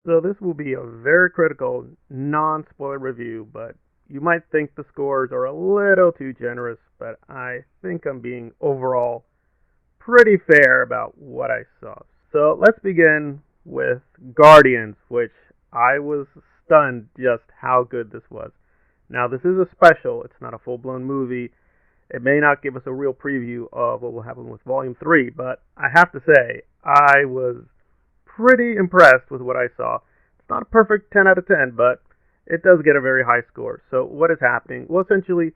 So this will be a very critical, non-spoiler review, but you might think the scores are a little too generous, but I think I'm being overall pretty fair about what I saw. So let's begin with Guardians, which I was stunned just how good this was. Now, this is a special, it's not a full blown movie. It may not give us a real preview of what will happen with Volume 3, but I have to say, I was pretty impressed with what I saw. It's not a perfect 10 out of 10, but it does get a very high score. So, what is happening? Well, essentially,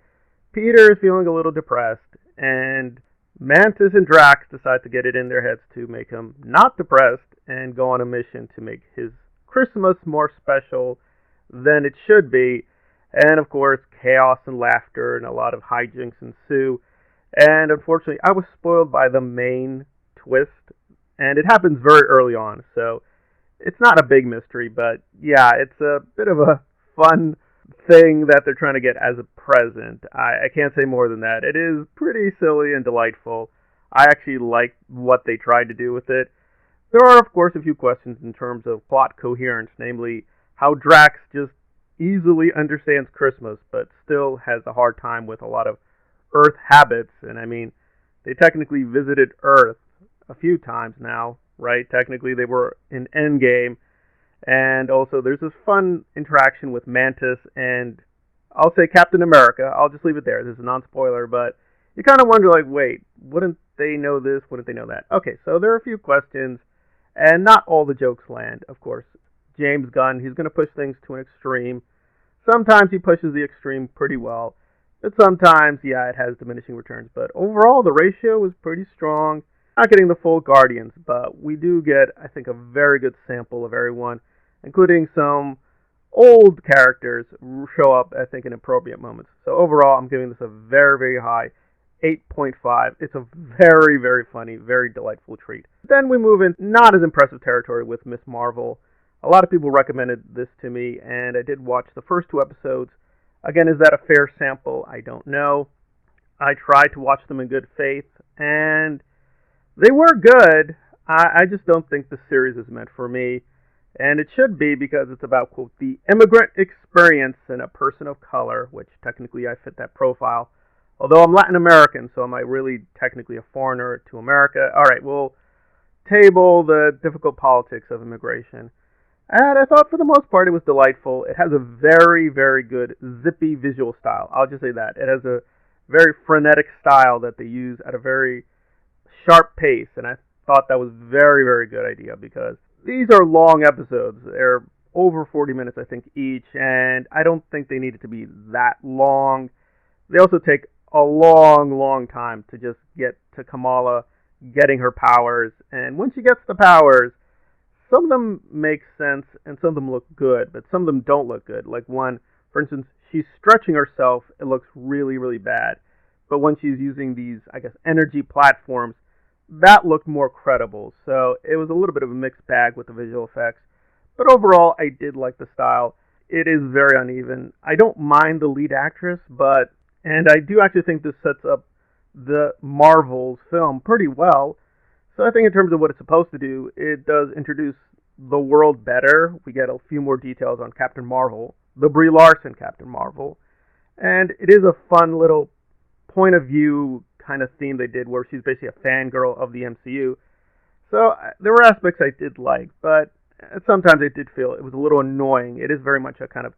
Peter is feeling a little depressed, and Mantis and Drax decide to get it in their heads to make him not depressed and go on a mission to make his Christmas more special than it should be. And of course, chaos and laughter and a lot of hijinks ensue. And unfortunately, I was spoiled by the main twist, and it happens very early on. So it's not a big mystery, but yeah, it's a bit of a fun thing that they're trying to get as a present. I can't say more than that. It is pretty silly and delightful. I actually like what they tried to do with it. There are, of course, a few questions in terms of plot coherence, namely how Drax just easily understands Christmas, but still has a hard time with a lot of Earth habits. And I mean, they technically visited Earth a few times now, right? Technically, they were in Endgame, and also there's this fun interaction with Mantis and I'll say Captain America. I'll just leave it there. This is a non-spoiler, but you kind of wonder, like, wait, wouldn't they know this? Wouldn't they know that? Okay, so there are a few questions, and not all the jokes land, of course. James Gunn, he's going to push things to an extreme. Sometimes he pushes the extreme pretty well, but sometimes, yeah, it has diminishing returns. But overall, the ratio is pretty strong. Not getting the full Guardians, but we do get, I think, a very good sample of everyone, including some old characters show up, I think, in appropriate moments. So overall, I'm giving this a very, very high 8.5. It's a very, very funny, very delightful treat. Then we move in not as impressive territory with Miss Marvel. A lot of people recommended this to me, and I did watch the first two episodes. Again, is that a fair sample? I don't know. I tried to watch them in good faith, and they were good. I just don't think the series is meant for me. And it should be because it's about, quote, the immigrant experience in a person of color, which technically I fit that profile. Although I'm Latin American, so am I really technically a foreigner to America? All right, we'll table the difficult politics of immigration. And I thought for the most part it was delightful. It has a very, very good zippy visual style. I'll just say that. It has a very frenetic style that they use at a very sharp pace, and I thought that was very, very good idea because these are long episodes. They're over 40 minutes, I think, each, and I don't think they needed to be that long. They also take a long, long time to just get to Kamala getting her powers, and when she gets the powers, some of them make sense and some of them look good, but some of them don't look good. Like one, for instance, she's stretching herself, it looks really, really bad. But when she's using these, I guess, energy platforms, that looked more credible. So it was a little bit of a mixed bag with the visual effects. But overall, I did like the style. It is very uneven. I don't mind the lead actress, and I do actually think this sets up the Marvel's film pretty well. So I think in terms of what it's supposed to do, it does introduce the world better. We get a few more details on Captain Marvel, the Brie Larson Captain Marvel, and it is a fun little point of view kind of theme they did where she's basically a fangirl of the MCU. So there were aspects I did like, but sometimes I did feel it was a little annoying. It is very much a kind of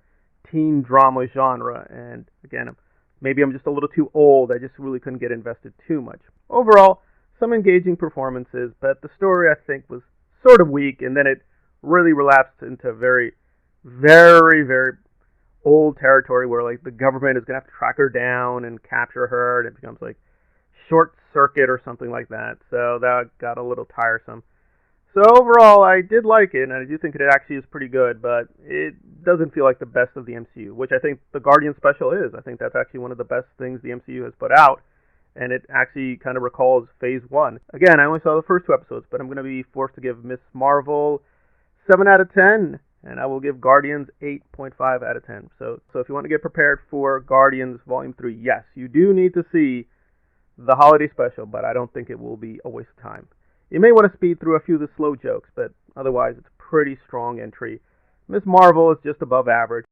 teen drama genre, and again, maybe I'm just a little too old. I just really couldn't get invested too much. Overall, some engaging performances, but the story I think was sort of weak, and then it really relapsed into very, very, very old territory where like the government is gonna have to track her down and capture her, and it becomes like Short Circuit or something like that. So that got a little tiresome. So overall, I did like it, and I do think it actually is pretty good, but it doesn't feel like the best of the MCU, which I think the Guardian special is. I think that's actually one of the best things the MCU has put out, and it actually kind of recalls Phase 1. Again, I only saw the first two episodes, but I'm going to be forced to give Miss Marvel 7 out of 10, and I will give Guardians 8.5 out of 10. So if you want to get prepared for Guardians Volume 3, yes, you do need to see the holiday special, but I don't think it will be a waste of time. You may want to speed through a few of the slow jokes, but otherwise it's pretty strong entry. Miss Marvel is just above average.